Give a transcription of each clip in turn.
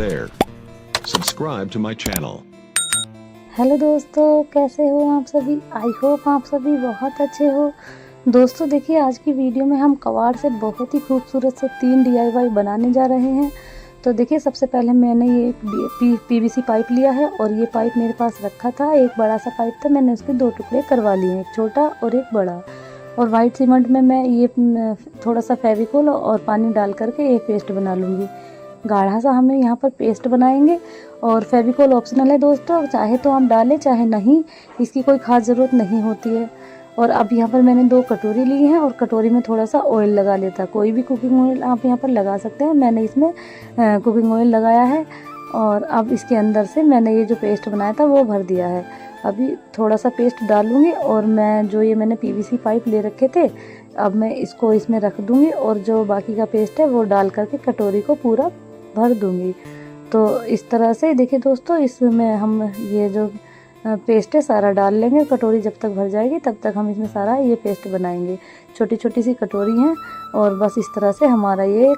share. Subscribe to my channel. Hello दोस्तों, कैसे हो आप सभी। आई होप आप सभी बहुत अच्छे हो। दोस्तों देखिए, आज की वीडियो में हम कबाड़ से बहुत ही खूबसूरत से 3 DIY बनाने जा रहे हैं। तो देखिए, सबसे पहले मैंने ये PVC पाइप लिया है और ये पाइप मेरे पास रखा था। एक बड़ा सा पाइप था, मैंने उसके 2 टुकड़े करवा लिए हैं, एक छोटा और एक बड़ा। और वाइट सीमेंट में मैं ये थोड़ा सा फेविकोल और पानी डाल करके एक पेस्ट बना लूँगी। गाढ़ा सा हमें यहाँ पर पेस्ट बनाएंगे। और फेविकोल ऑप्शनल है दोस्तों, चाहे तो आप डालें चाहे नहीं, इसकी कोई ख़ास ज़रूरत नहीं होती है। और अब यहाँ पर मैंने 2 कटोरी ली हैं और कटोरी में थोड़ा सा ऑयल लगा लेता। कोई भी कुकिंग ऑयल आप यहाँ पर लगा सकते हैं, मैंने इसमें कुकिंग ऑयल लगाया है। और अब इसके अंदर से मैंने ये जो पेस्ट बनाया था वो भर दिया है। अभी थोड़ा सा पेस्ट डालूँगी और मैं जो ये मैंने PVC पाइप ले रखे थे, अब मैं इसको इसमें रख दूँगी और जो बाकी का पेस्ट है वो डाल करके कटोरी को पूरा भर दूँगी। तो इस तरह से देखिए दोस्तों, इसमें हम ये जो पेस्ट है सारा डाल लेंगे। कटोरी जब तक भर जाएगी तब तक हम इसमें सारा ये पेस्ट बनाएंगे। छोटी छोटी सी कटोरी हैं और बस इस तरह से हमारा ये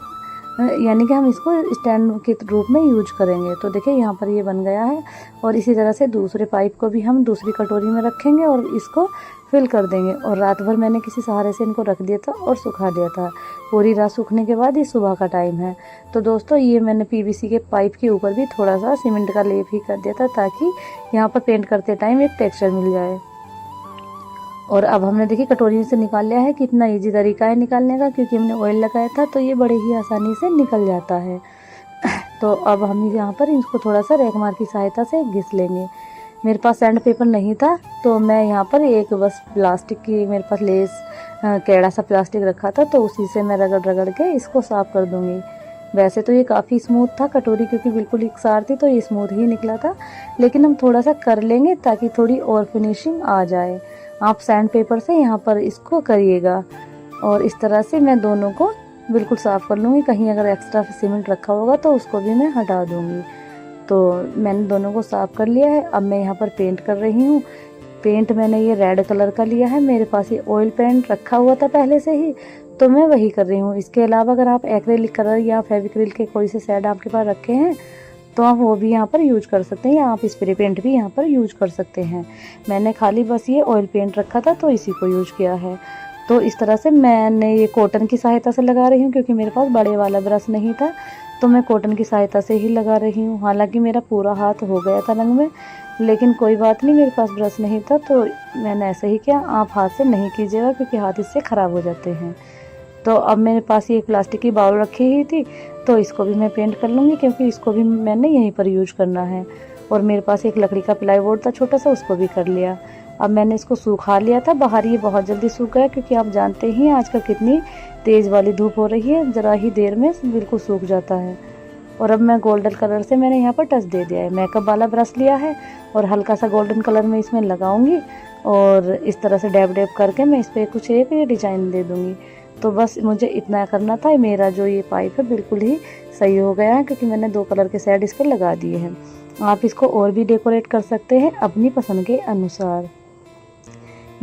यानी कि हम इसको स्टैंड के रूप में यूज करेंगे। तो देखिए यहाँ पर ये बन गया है। और इसी तरह से दूसरे पाइप को भी हम दूसरी कटोरी में रखेंगे और इसको फिल कर देंगे। और रात भर मैंने किसी सहारे से इनको रख दिया था और सुखा दिया था। पूरी रात सूखने के बाद ये सुबह का टाइम है। तो दोस्तों, ये मैंने PVC के पाइप के ऊपर भी थोड़ा सा सीमेंट का लेप ही कर दिया था ताकि यहाँ पर पेंट करते टाइम एक टेक्सचर मिल जाए। और अब हमने देखिए कटोरी से निकाल लिया है। कितना इजी तरीका है निकालने का, क्योंकि हमने ऑयल लगाया था तो ये बड़े ही आसानी से निकल जाता है। तो अब हम यहाँ पर इसको थोड़ा सा रेगमार की सहायता से घिस लेंगे। मेरे पास सैंड पेपर नहीं था तो मैं यहाँ पर एक बस प्लास्टिक की, मेरे पास लेस कैड़ा सा प्लास्टिक रखा था, तो उसी से मैं रगड़ रगड़ के इसको साफ़ कर दूँगी। वैसे तो ये काफ़ी स्मूथ था कटोरी, क्योंकि बिल्कुल एकसार थी तो ये स्मूथ ही निकला था। लेकिन हम थोड़ा सा कर लेंगे ताकि थोड़ी और फिनिशिंग आ जाए। आप सैंड पेपर से यहाँ पर इसको करिएगा। और इस तरह से मैं दोनों को बिल्कुल साफ़ कर लूँगी। कहीं अगर एक्स्ट्रा सीमेंट रखा होगा तो उसको भी मैं हटा दूँगी। तो मैंने दोनों को साफ़ कर लिया है। अब मैं यहाँ पर पेंट कर रही हूँ। पेंट मैंने ये रेड कलर का लिया है। मेरे पास ये ऑयल पेंट रखा हुआ था पहले से ही, तो मैं वही कर रही हूँ। इसके अलावा अगर आप एक्रेलिक कलर या फेविक्रिल के कोई से शेड आपके पास रखे हैं तो आप वो भी यहाँ पर यूज कर सकते हैं, या आप स्प्रे पेंट भी यहाँ पर यूज कर सकते हैं। मैंने खाली बस ये ऑयल पेंट रखा था तो इसी को यूज किया है। तो इस तरह से मैंने ये कॉटन की सहायता से लगा रही हूँ, क्योंकि मेरे पास बड़े वाला ब्रश नहीं था तो मैं कॉटन की सहायता से ही लगा रही हूँ। हालांकि मेरा पूरा हाथ हो गया था रंग में, लेकिन कोई बात नहीं, मेरे पास ब्रश नहीं था तो मैंने ऐसे ही किया। आप हाथ से नहीं कीजिएगा क्योंकि हाथ इससे ख़राब हो जाते हैं। तो अब मेरे पास ये एक प्लास्टिक की बाउल रखी ही थी तो इसको भी मैं पेंट कर लूँगी, क्योंकि इसको भी मैंने यहीं पर यूज करना है। और मेरे पास एक लकड़ी का प्लाईवुड था छोटा सा, उसको भी कर लिया। अब मैंने इसको सूखा लिया था बाहर, ये बहुत जल्दी सूख गया, क्योंकि आप जानते ही हैं आजकल कितनी तेज़ वाली धूप हो रही है, ज़रा ही देर में बिल्कुल सूख जाता है। और अब मैं गोल्डन कलर से मैंने यहाँ पर टच दे दिया है। मेकअप वाला ब्रश लिया है और हल्का सा गोल्डन कलर में इसमें लगाऊंगी और इस तरह से डैब डैब करके मैं इस पर कुछ एक डिज़ाइन दे दूँगी। तो बस मुझे इतना करना था। मेरा जो ये पाइप है बिल्कुल ही सही हो गया है, क्योंकि मैंने 2 कलर के शेड इस पर लगा दिए हैं। आप इसको और भी डेकोरेट कर सकते हैं अपनी पसंद के अनुसार।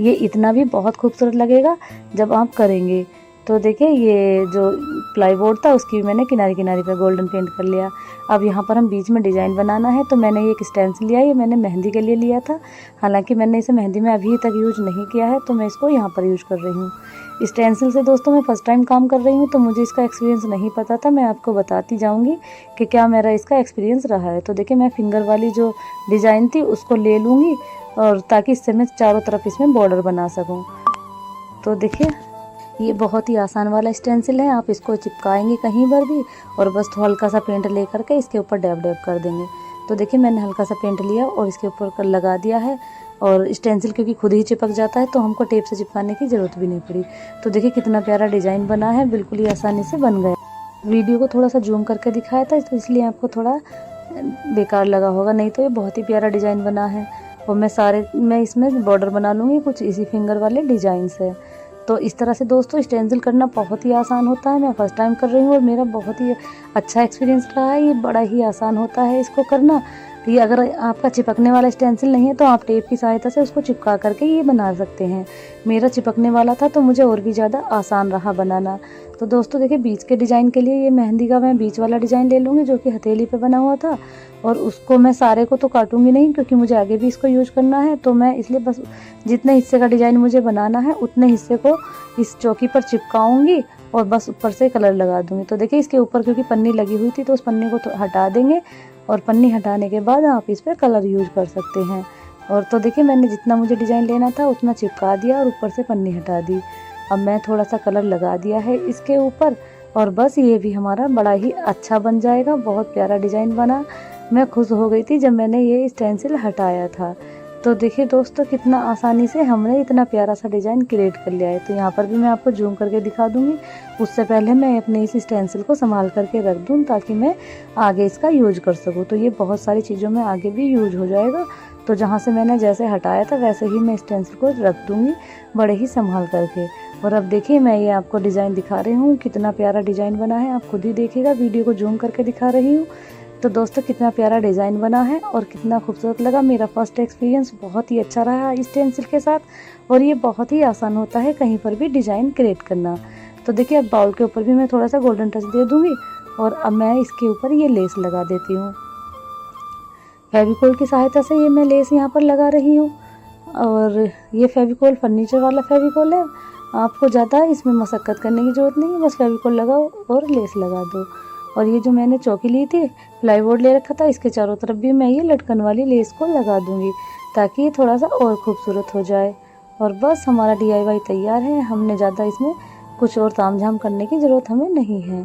ये इतना भी बहुत खूबसूरत लगेगा जब आप करेंगे। तो देखिए, ये जो प्लाईवुड था उसकी मैंने किनारे किनारे पे गोल्डन पेंट कर लिया। अब यहाँ पर हम बीच में डिज़ाइन बनाना है, तो मैंने ये एक स्टेंसिल लिया। ये मैंने मेहंदी के लिए लिया था, हालांकि मैंने इसे मेहंदी में अभी तक यूज नहीं किया है, तो मैं इसको यहाँ पर यूज कर रही हूँ। स्टेंसिल से दोस्तों मैं फ़र्स्ट टाइम काम कर रही हूँ, तो मुझे इसका एक्सपीरियंस नहीं पता था। मैं आपको बताती जाऊँगी कि क्या मेरा इसका एक्सपीरियंस रहा है। तो देखिए, मैं फिंगर वाली जो डिज़ाइन थी उसको ले लूँगी, और ताकि इससे मैं चारों तरफ इसमें बॉर्डर बना सकूँ। तो देखिए, ये बहुत ही आसान वाला स्टेंसिल है। आप इसको चिपकाएंगे कहीं पर भी और बस हल्का सा पेंट ले करके इसके ऊपर डैब डैब कर देंगे। तो देखिए, मैंने हल्का सा पेंट लिया और इसके ऊपर लगा दिया है। और स्टेंसिल क्योंकि खुद ही चिपक जाता है तो हमको टेप से चिपकाने की ज़रूरत भी नहीं पड़ी। तो देखिए कितना प्यारा डिज़ाइन बना है, बिल्कुल ही आसानी से बन गया। वीडियो को थोड़ा सा जूम करके दिखाया था तो इसलिए आपको थोड़ा बेकार लगा होगा, नहीं तो ये बहुत ही प्यारा डिज़ाइन बना है। और मैं इसमें बॉर्डर बना लूँगी कुछ इसी फिंगर वाले डिज़ाइन से। तो इस तरह से दोस्तों स्टेंसिल करना बहुत ही आसान होता है। मैं फर्स्ट टाइम कर रही हूँ और मेरा बहुत ही अच्छा एक्सपीरियंस रहा है। ये बड़ा ही आसान होता है इसको करना। ये अगर आपका चिपकने वाला स्टेंसिल नहीं है तो आप टेप की सहायता से उसको चिपका करके ये बना सकते हैं। मेरा चिपकने वाला था तो मुझे और भी ज़्यादा आसान रहा बनाना। तो दोस्तों देखिए बीच के डिज़ाइन के लिए ये मेहंदी का मैं बीच वाला डिज़ाइन ले लूँगी जो कि हथेली पे बना हुआ था, और उसको मैं सारे को तो काटूंगी नहीं क्योंकि मुझे आगे भी इसको यूज करना है। तो मैं इसलिए बस जितने हिस्से का डिज़ाइन मुझे बनाना है उतने हिस्से को इस चौकी पर चिपकाऊंगी और बस ऊपर से कलर लगा दूंगी। तो देखिए इसके ऊपर क्योंकि पन्नी लगी हुई थी तो उस पन्नी को तो हटा देंगे, और पन्नी हटाने के बाद आप इस पर कलर यूज कर सकते हैं। और तो देखिए मैंने जितना मुझे डिज़ाइन लेना था उतना चिपका दिया और ऊपर से पन्नी हटा दी। अब मैं थोड़ा सा कलर लगा दिया है इसके ऊपर, और बस ये भी हमारा बड़ा ही अच्छा बन जाएगा। बहुत प्यारा डिज़ाइन बना। मैं खुश हो गई थी जब मैंने ये स्टेंसिल हटाया था। तो देखिए दोस्तों कितना आसानी से हमने इतना प्यारा सा डिज़ाइन क्रिएट कर लिया है। तो यहाँ पर भी मैं आपको जूम करके दिखा दूँगी। उससे पहले मैं अपने इस स्टेंसिल को संभाल करके रख दूँ ताकि मैं आगे इसका यूज कर सकूँ। तो ये बहुत सारी चीज़ों में आगे भी यूज हो जाएगा। तो जहाँ से मैंने जैसे हटाया था वैसे ही मैं स्टेंसिल को रख दूँगी बड़े ही संभाल करके। और अब देखिए मैं ये आपको डिज़ाइन दिखा रही हूँ, कितना प्यारा डिज़ाइन बना है। आप खुद ही देखिएगा, वीडियो को जूम करके दिखा रही हूँ। तो दोस्तों कितना प्यारा डिज़ाइन बना है और कितना खूबसूरत लगा। मेरा फर्स्ट एक्सपीरियंस बहुत ही अच्छा रहा इस स्टेंसिल के साथ, और ये बहुत ही आसान होता है कहीं पर भी डिज़ाइन क्रिएट करना। तो देखिए अब बाउल के ऊपर भी मैं थोड़ा सा गोल्डन टच दे दूँगी, और अब मैं इसके ऊपर ये लेस लगा देती हूँ। फेविकोल की सहायता से ये मैं लेस यहाँ पर लगा रही हूँ, और ये फेविकोल फर्नीचर वाला फेविकोल है। आपको ज़्यादा इसमें मशक्क़त करने की ज़रूरत नहीं है, बस फेविकोल लगाओ और लेस लगा दो। और ये जो मैंने चौकी ली थी, प्लाईवुड ले रखा था, इसके चारों तरफ भी मैं ये लटकन वाली लेस को लगा दूँगी ताकि ये थोड़ा सा और खूबसूरत हो जाए। और बस हमारा DIY तैयार है। हमने ज़्यादा इसमें कुछ और तामझाम करने की ज़रूरत हमें नहीं है।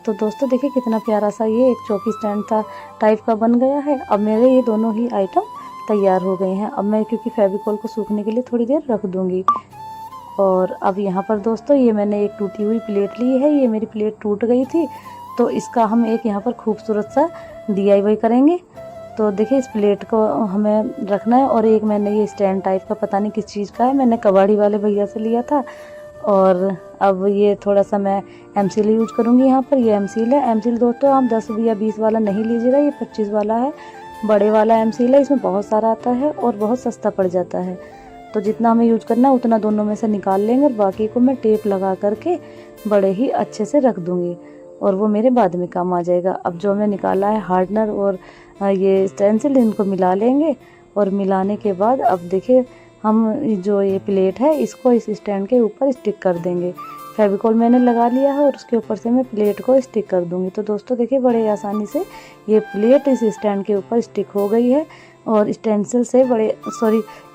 तो दोस्तों देखिए कितना प्यारा सा ये एक चौकी स्टैंड था टाइप का बन गया है। अब मेरे ये दोनों ही आइटम तैयार हो गए हैं। अब मैं क्योंकि फेविकोल को सूखने के लिए थोड़ी देर रख दूँगी। और अब यहाँ पर दोस्तों ये मैंने एक टूटी हुई प्लेट ली है। ये मेरी प्लेट टूट गई थी, तो इसका हम एक यहाँ पर खूबसूरत सा DIY करेंगे। तो देखिए इस प्लेट को हमें रखना है, और एक मैंने ये स्टैंड टाइप का पता नहीं किस चीज़ का है, मैंने कबाड़ी वाले भैया से लिया था। और अब ये थोड़ा सा मैं एमसील यूज करूँगी। यहाँ पर ये एमसील है। एमसील दोस्तों आप 10 या 20 वाला नहीं लीजिएगा, ये 25 वाला है, बड़े वाला एमसील है। इसमें बहुत सारा आता है और बहुत सस्ता पड़ जाता है। तो जितना हमें यूज करना है उतना दोनों में से निकाल लेंगे, और बाकी को मैं टेप लगा करके बड़े ही अच्छे से रख दूँगी, और वो मेरे बाद में काम आ जाएगा। अब जो हमने निकाला है हार्डनर और ये स्टेंसिल, इनको मिला लेंगे, और मिलाने के बाद अब देखिए हम जो ये प्लेट है इसको इस स्टैंड के ऊपर स्टिक कर देंगे। फेविकोल मैंने लगा लिया है और उसके ऊपर से मैं प्लेट को स्टिक कर दूंगी। तो दोस्तों देखिए बड़े आसानी से ये प्लेट इस स्टैंड के ऊपर स्टिक हो गई है, और स्टेंसिल से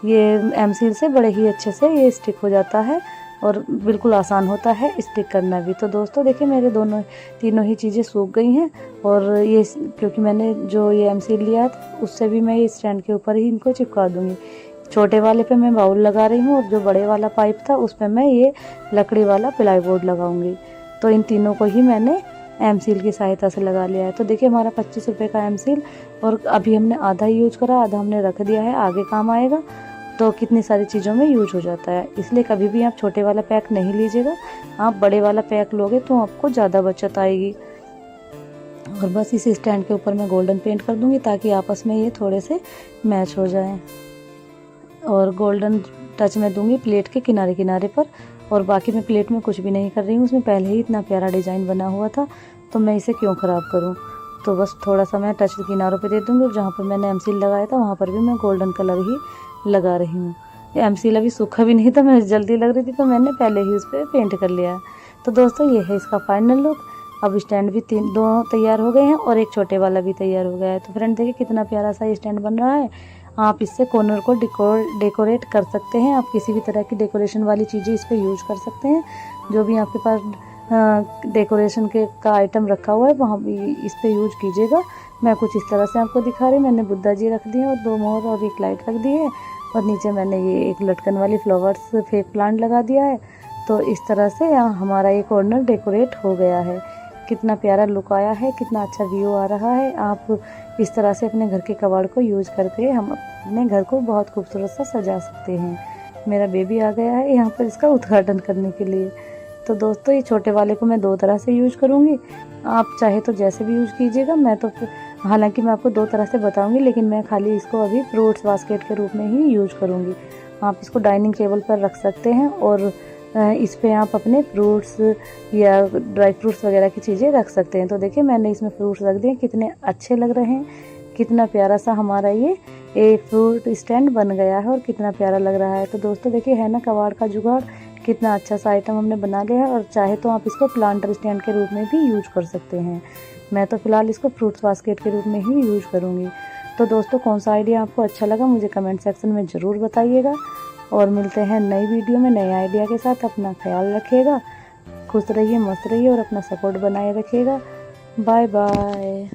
ये एमसील से बड़े ही अच्छे से ये स्टिक हो जाता है, और बिल्कुल आसान होता है स्टिक करना भी। तो दोस्तों देखिए मेरे तीनों ही चीज़ें सूख गई हैं, और ये क्योंकि मैंने जो ये एमसील लिया था उससे भी मैं ये स्टैंड के ऊपर ही इनको चिपका दूंगी। छोटे वाले पे मैं बाउल लगा रही हूँ, और जो बड़े वाला पाइप था उस पर मैं ये लकड़ी वाला प्लाईवुड लगाऊंगी। तो इन तीनों को ही मैंने एमसील की सहायता से लगा लिया है। तो देखिए हमारा 25 रुपये का एमसील, और अभी हमने आधा यूज करा, आधा हमने रख दिया है, आगे काम आएगा। तो कितनी सारी चीज़ों में यूज हो जाता है। इसलिए कभी भी आप छोटे वाला पैक नहीं लीजिएगा, आप बड़े वाला पैक लोगे तो आपको ज़्यादा बचत आएगी। और बस इस स्टैंड के ऊपर मैं गोल्डन पेंट कर दूंगी ताकि आपस में ये थोड़े से मैच हो जाए, और गोल्डन टच मैं दूंगी प्लेट के किनारे किनारे पर। और बाकी मैं प्लेट में कुछ भी नहीं कर रही हूँ, उसमें पहले ही इतना प्यारा डिज़ाइन बना हुआ था, तो मैं इसे क्यों ख़राब करूँ। तो बस थोड़ा सा मैं टच किनारों पे दे दूँगी, और जहाँ पर मैंने एमसील लगाया था वहाँ पर भी मैं गोल्डन कलर ही लगा रही हूँ। एमसील अभी सूखा भी नहीं था, मैं जल्दी लग रही थी तो मैंने पहले ही उस पर पेंट कर लिया। तो दोस्तों ये है इसका फाइनल लुक। अब स्टैंड भी दो तैयार हो गए हैं, और एक छोटे वाला भी तैयार हो गया है। तो फ्रेंड देखिए कितना प्यारा सा ये स्टैंड बन रहा है। आप इससे कॉर्नर को डेकोरेट कर सकते हैं। आप किसी भी तरह की डेकोरेशन वाली चीज़ें इस पर यूज कर सकते हैं। जो भी आपके पास डेकोरेशन का आइटम रखा हुआ है वहाँ भी इस पर यूज कीजिएगा। मैं कुछ इस तरह से आपको दिखा रही हूँ। मैंने बुद्धा जी रख दिए, और 2 मोर और एक लाइट रख दी है, और नीचे मैंने ये एक लटकन वाली फ्लावर्स फेक प्लांट लगा दिया है। तो इस तरह से हमारा ये कॉर्नर डेकोरेट हो गया है। कितना प्यारा लुक आया है, कितना अच्छा व्यू आ रहा है। आप इस तरह से अपने घर के कबाड़ को यूज करके हम अपने घर को बहुत खूबसूरत सा सजा सकते हैं। मेरा बेबी आ गया है यहाँ पर इसका उद्घाटन करने के लिए। तो दोस्तों ये छोटे वाले को मैं 2 तरह से यूज करूँगी, आप चाहे तो जैसे भी यूज कीजिएगा। मैं तो हालांकि मैं आपको 2 तरह से बताऊँगी, लेकिन मैं खाली इसको अभी फ्रूट्स बास्केट के रूप में ही यूज करूँगी। आप इसको डाइनिंग टेबल पर रख सकते हैं, और इस पे आप अपने फ्रूट्स या ड्राई फ्रूट्स वगैरह की चीज़ें रख सकते हैं। तो देखिए मैंने इसमें फ्रूट्स रख दिए, कितने अच्छे लग रहे हैं, कितना प्यारा सा हमारा ये एक फ्रूट स्टैंड बन गया है और कितना प्यारा लग रहा है। तो दोस्तों देखिए है ना कबाड़ का जुगाड़, कितना अच्छा सा आइटम हमने बना लिया है। और चाहे तो आप इसको प्लांटर स्टैंड के रूप में भी यूज कर सकते हैं। मैं तो फ़िलहाल इसको फ्रूट्स बास्केट के रूप में ही यूज करूँगी। तो दोस्तों कौन सा आइडिया आपको अच्छा लगा मुझे कमेंट सेक्शन में ज़रूर बताइएगा। और मिलते हैं नई वीडियो में नए आइडिया के साथ। अपना ख्याल रखिएगा, खुश रहिए, मस्त रहिए और अपना सपोर्ट बनाए रखिएगा। Bye bye.